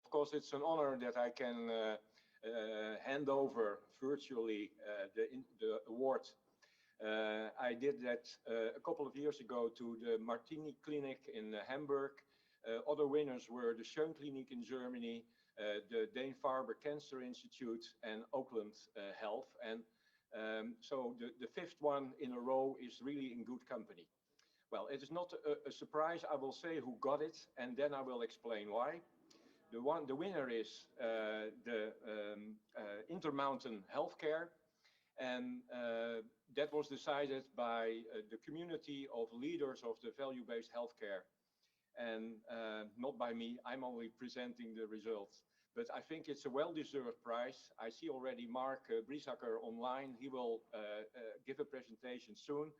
Of course, it's an honor that I can hand over virtually the award. I did that a couple of years ago to the Martini Clinic in Hamburg. Other winners were the Schön Clinic in Germany, the Dane-Farber Cancer Institute, and Oakland Health. And so the fifth one in a row is really in good company. Well, it is not a surprise. I will say who got it, and then I will explain why. The winner is the Intermountain Healthcare, and that was decided by the community of leaders of the value-based healthcare, and not by me. I'm only presenting the results. But I think it's a well-deserved prize. I see already Mark Briesacker online. He will give a presentation soon.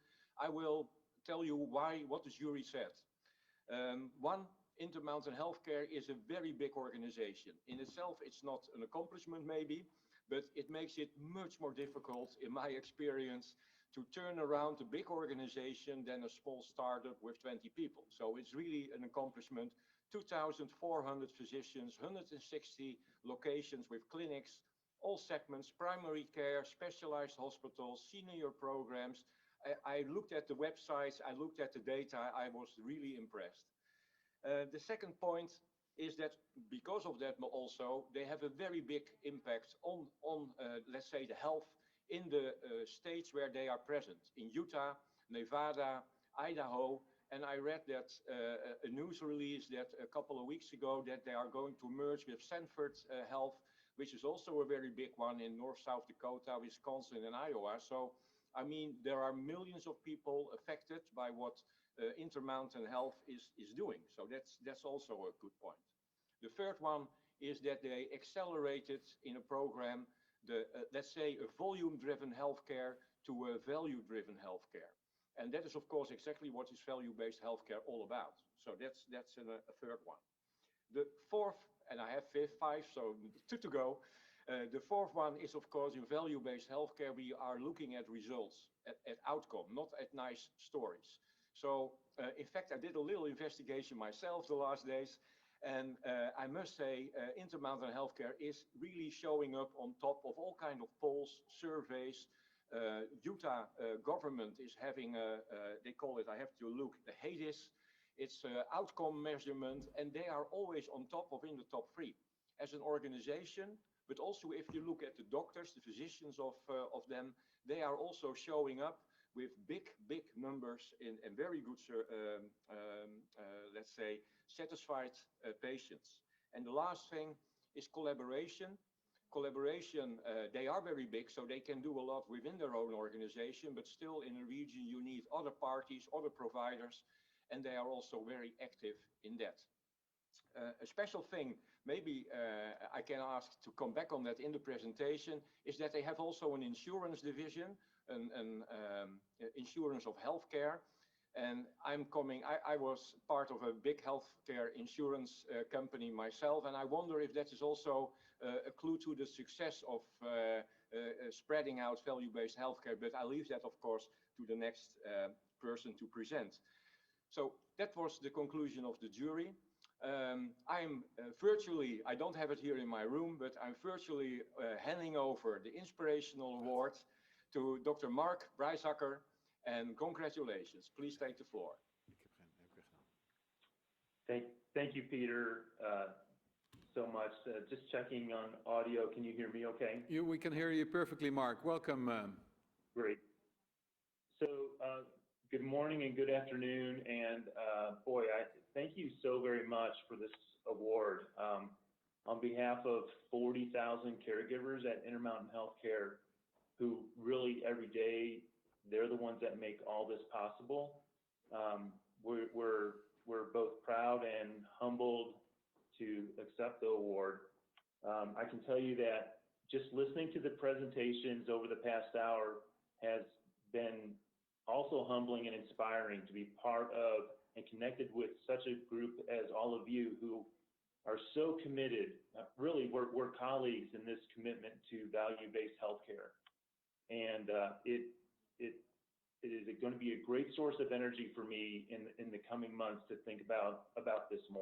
I will tell you what the jury said. One, Intermountain Healthcare is a very big organization. In itself, it's not an accomplishment maybe, but it makes it much more difficult, in my experience, to turn around a big organization than a small startup with 20 people. So it's really an accomplishment. 2,400 physicians, 160 locations with clinics, all segments, primary care, specialized hospitals, senior programs. I looked at the websites, I looked at the data, I was really impressed. The second point is that because of that also, they have a very big impact on let's say, the health in the states where they are present, in Utah, Nevada, Idaho. And I read that a news release that a couple of weeks ago that they are going to merge with Sanford Health, which is also a very big one in North, South Dakota, Wisconsin, and Iowa. So, I mean, there are millions of people affected by what Intermountain Health is doing. So that's also a good point. The third one is that they accelerated in a program let's say, a volume-driven healthcare to a value-driven healthcare. And that is, of course, exactly what is value-based healthcare all about. So that's a third one. The fourth, and I have five, so two to go. The fourth one is, of course, in value-based healthcare, we are looking at results, at outcome, not at nice stories. So, in fact, I did a little investigation myself the last days. And I must say, Intermountain Healthcare is really showing up on top of all kinds of polls, surveys. Utah government is having they call it, I have to look, the HADIS. It's outcome measurement, and they are always on top of in the top three as an organization. But also, if you look at the doctors, the physicians of them, they are also showing up with big numbers and very good, let's say, satisfied patients. And the last thing is collaboration. Collaboration, they are very big, so they can do a lot within their own organization, but still in a region you need other parties, other providers, and they are also very active in that. A special thing, maybe I can ask to come back on that in the presentation, is that they have also an insurance division, an insurance of healthcare. And I was part of a big healthcare insurance company myself, and I wonder if that is also a clue to the success of spreading out value-based healthcare, but I leave that, of course, to the next person to present. So that was the conclusion of the jury. I'm virtually, I don't have it here in my room, but I'm virtually handing over the Inspirational Award to Dr. Mark Briesacker, and congratulations. Please take the floor. Thank you, Peter, so much. Just checking on audio. Can you hear me okay? We can hear you perfectly, Mark. Welcome. Great. So, good morning and good afternoon, and boy, I thank you so very much for this award. On behalf of 40,000 caregivers at Intermountain Healthcare, who really every day, they're the ones that make all this possible. We're both proud and humbled to accept the award. I can tell you that just listening to the presentations over the past hour has been also humbling and inspiring to be part of and connected with such a group as all of you who are so committed. Really, we're colleagues in this commitment to value-based healthcare. And it is going to be a great source of energy for me in the coming months to think about this more.